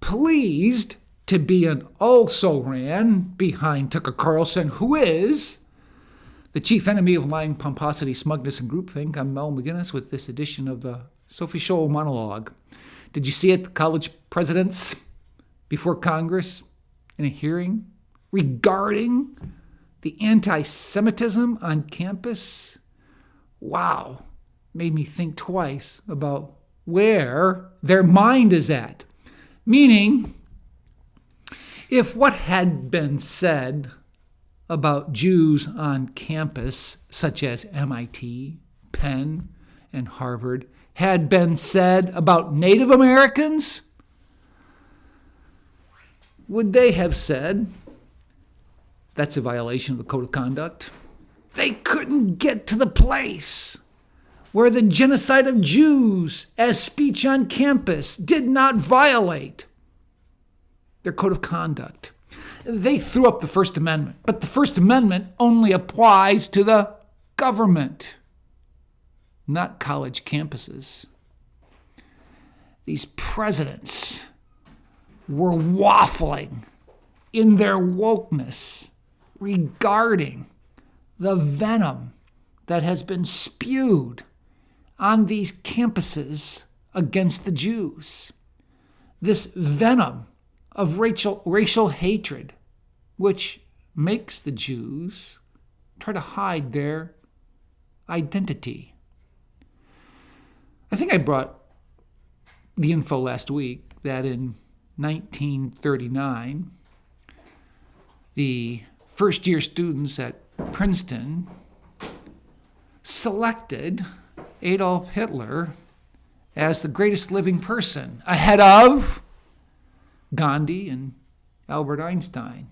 pleased to be an also-ran behind Tucker Carlson, who is the chief enemy of lying, pomposity, smugness, and groupthink. I'm Mel McGinnis with this edition of the Sophie Scholl Monologue. Did you see it, the college presidents before Congress in a hearing regarding the anti-Semitism on campus? Wow, made me think twice about where their mind is at. Meaning, if what had been said about Jews on campus, such as MIT, Penn, and Harvard, had been said about Native Americans, would they have said that's a violation of the code of conduct? They couldn't get to the place where the genocide of Jews as speech on campus did not violate their code of conduct. They threw up the First Amendment, but the First Amendment only applies to the government, not college campuses. These presidents were waffling in their wokeness regarding the venom that has been spewed on these campuses against the Jews. This venom of racial hatred, which makes the Jews try to hide their identity. I think I brought the info last week that in 1939, the first-year students at Princeton selected Adolf Hitler as the greatest living person, ahead of Gandhi and Albert Einstein.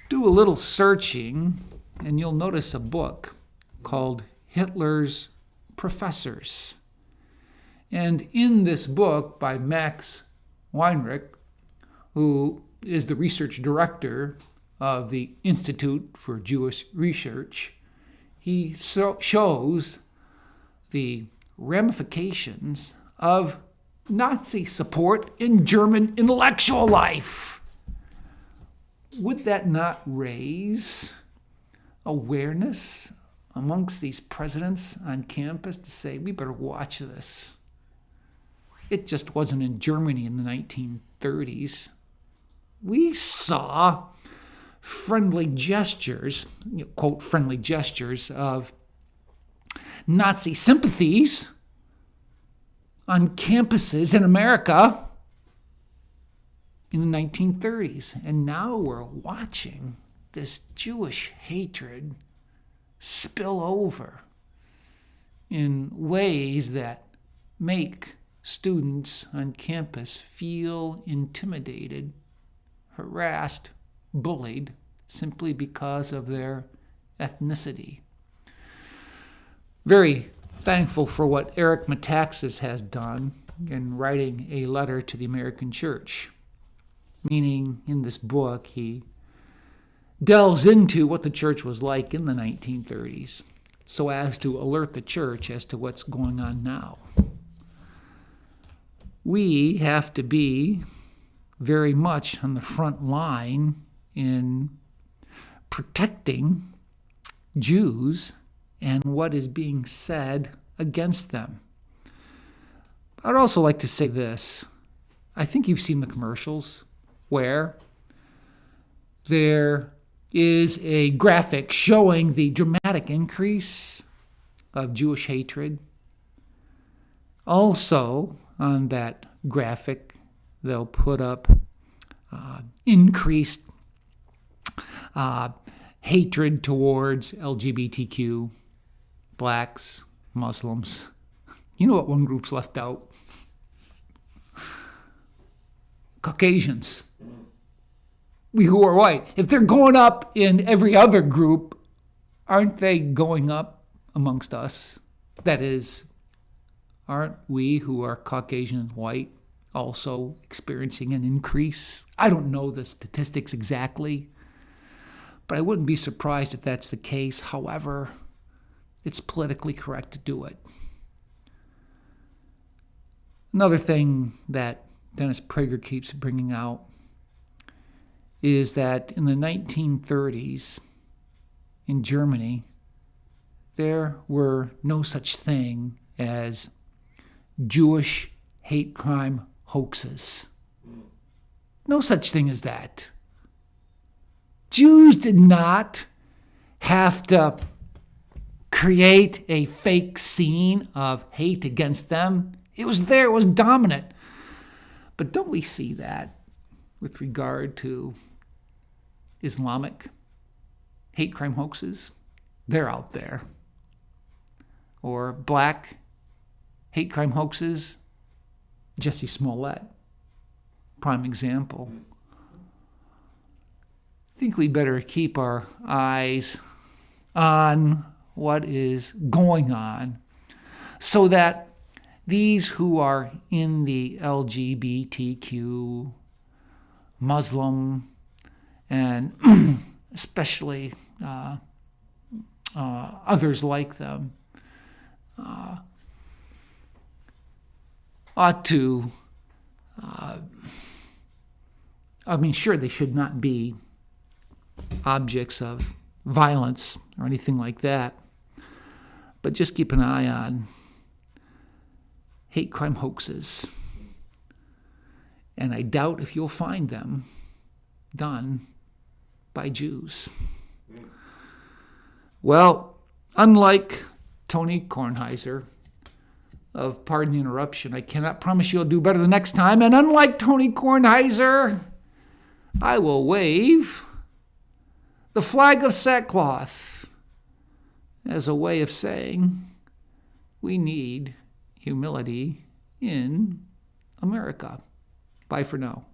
Do a little searching, and you'll notice a book called Hitler's Professors. And in this book by Max Weinrich, who is the research director of the Institute for Jewish Research, he shows the ramifications of Nazi support in German intellectual life. Would that not raise awareness amongst these presidents on campus to say, we better watch this? It just wasn't in Germany in the 1930s. We saw friendly gestures, quote, friendly gestures of Nazi sympathies on campuses in America in the 1930s. And now we're watching this Jewish hatred spill over in ways that make students on campus feel intimidated, harassed, bullied, simply because of their ethnicity. Very thankful for what Eric Metaxas has done in writing a letter to the American church. Meaning, in this book, he delves into what the church was like in the 1930s, so as to alert the church as to what's going on now. We have to be very much on the front line in protecting Jews and what is being said against them. I'd also like to say this. I think you've seen the commercials where there is a graphic showing the dramatic increase of Jewish hatred. Also, on that graphic, they'll put up increased hatred towards LGBTQ, blacks, Muslims. You know what one group's left out? Caucasians. We who are white. If they're going up in every other group, aren't they going up amongst us? That is, aren't we who are Caucasian and white also experiencing an increase? I don't know the statistics exactly, but I wouldn't be surprised if that's the case. However, it's politically correct to do it. Another thing that Dennis Prager keeps bringing out is that in the 1930s in Germany, there were no such thing as Jewish hate crime hoaxes. No such thing as that. Jews did not have to create a fake scene of hate against them. It was there, it was dominant. But don't we see that with regard to Islamic hate crime hoaxes? They're out there. Or black hate crime hoaxes, Jussie Smollett, prime example. I think we better keep our eyes on what is going on so that these who are in the LGBTQ, Muslim, and especially others like them ought to, sure, they should not be objects of violence or anything like that, but just keep an eye on hate crime hoaxes. And I doubt if you'll find them done by Jews. Well, unlike Tony Kornheiser of Pardon the Interruption, I cannot promise you'll do better the next time. And unlike Tony Kornheiser, I will wave the flag of sackcloth as a way of saying we need humility in America. Bye for now.